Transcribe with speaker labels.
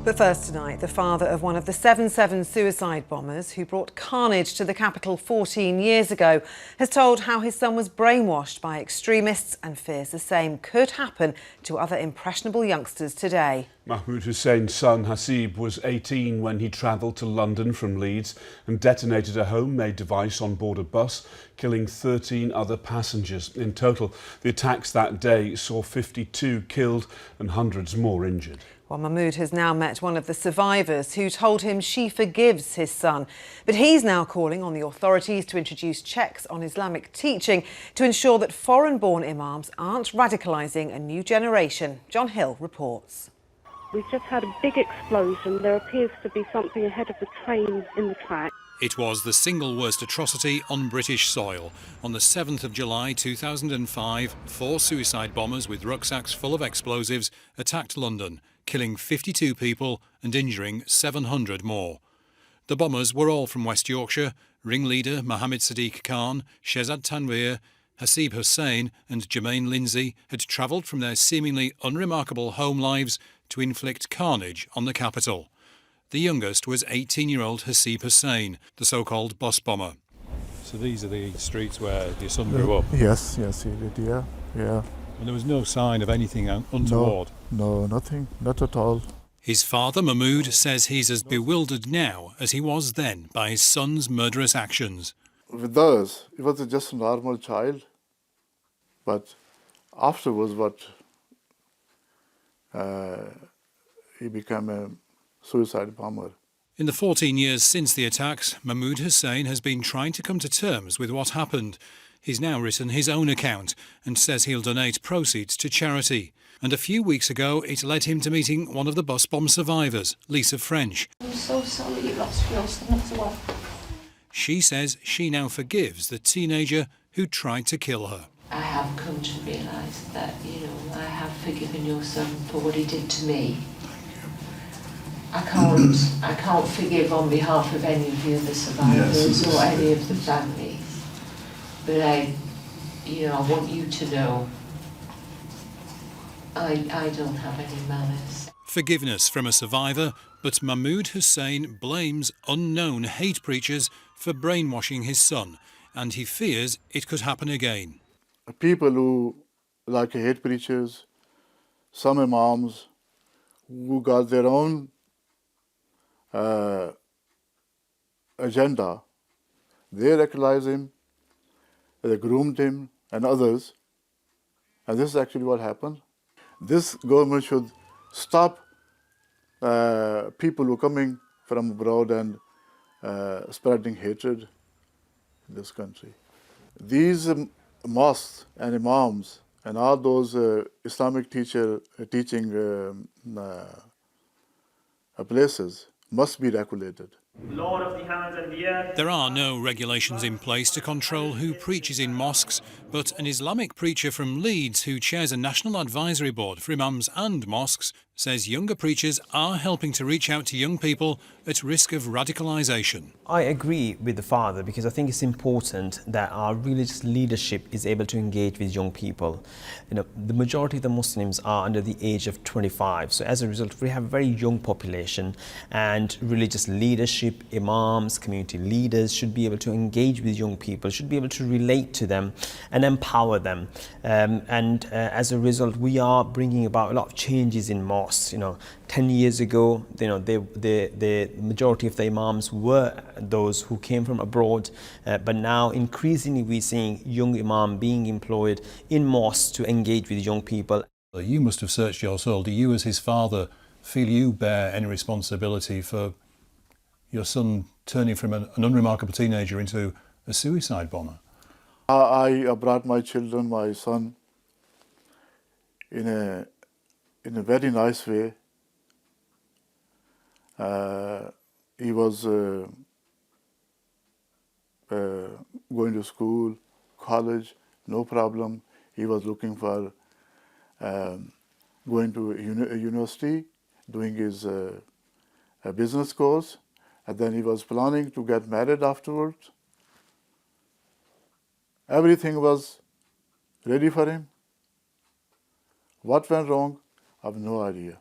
Speaker 1: But first tonight, the father of one of the 7/7 suicide bombers who brought carnage to the capital 14 years ago has told how his son was brainwashed by extremists and fears the same could happen to other impressionable youngsters today.
Speaker 2: Mahmoud Hussein's son Hasib was 18 when he travelled to London from Leeds and detonated a homemade device on board a bus, killing 13 other passengers. In total, the attacks that day saw 52 killed and hundreds more injured.
Speaker 1: Well, Mahmoud has now met one of the survivors who told him she forgives his son. But he's now calling on the authorities to introduce checks on Islamic teaching to ensure that foreign-born imams aren't radicalising a new generation. John Hill reports.
Speaker 3: We've just had a big explosion. There appears to be something ahead of the train in the track.
Speaker 4: It was the single worst atrocity on British soil. On the 7th of July 2005, 4 suicide bombers with rucksacks full of explosives attacked London, killing 52 people and injuring 700 more. The bombers were all from West Yorkshire. Ringleader Mohammed Sadiq Khan, Shehzad Tanveer, Hasib Hussain and Jermaine Lindsay had travelled from their seemingly unremarkable home lives to inflict carnage on the capital. The youngest was 18-year-old Hasib Hussain, the so-called bus bomber.
Speaker 5: So these are the streets where your son grew up?
Speaker 6: Yes, he did, yeah.
Speaker 5: And there was no sign of anything untoward?
Speaker 6: No, nothing, not at all.
Speaker 4: His father, Mahmoud, says he's as bewildered now as he was then by his son's murderous actions.
Speaker 6: With us, he was just a normal child, but afterwards he became a suicide bomber.
Speaker 4: In the 14 years since the attacks, Mahmoud Hussain has been trying to come to terms with what happened. He's now written his own account and says he'll donate proceeds to charity. And a few weeks ago, it led him to meeting one of the bus bomb survivors, Lisa French.
Speaker 7: I'm so sorry you lost your son as well.
Speaker 4: She says she now forgives the teenager who tried to kill her.
Speaker 7: I have come to realise that, I have forgiven your son for what he did to me. I can't forgive on behalf of any of the other survivors or any of the families. But I want you to know I don't have any malice.
Speaker 4: Forgiveness from a survivor, but Mahmoud Hussain blames unknown hate preachers for brainwashing his son, and he fears it could happen again.
Speaker 6: People who like hate preachers, some imams who got their own agenda, they radicalize him, they groomed him and others, and this is actually what happened. This government should stop people who are coming from abroad and spreading hatred in this country. These mosques and imams and all those Islamic teaching places must be regulated.
Speaker 8: Lord of the heavens and the earth.
Speaker 4: There are no regulations in place to control who preaches in mosques, but an Islamic preacher from Leeds who chairs a national advisory board for imams and mosques says younger preachers are helping to reach out to young people at risk of radicalisation.
Speaker 9: I agree with the father because I think it's important that our religious leadership is able to engage with young people. The majority of the Muslims are under the age of 25, so as a result we have a very young population, and religious leadership, imams, community leaders should be able to engage with young people, should be able to relate to them and empower them. As a result, we are bringing about a lot of changes in mosques. 10 years ago, the majority of the imams were those who came from abroad, but now increasingly we're seeing young imam being employed in mosques to engage with young people.
Speaker 5: You must have searched your soul. Do you, as his father, feel you bear any responsibility for your son turning from an unremarkable teenager into a suicide bomber?
Speaker 6: I brought my children, my son, in a very nice way. He was going to school, college, no problem. He was looking for going to a university, doing his business course, and then he was planning to get married afterwards. Everything was ready for him. What went wrong? I have no idea.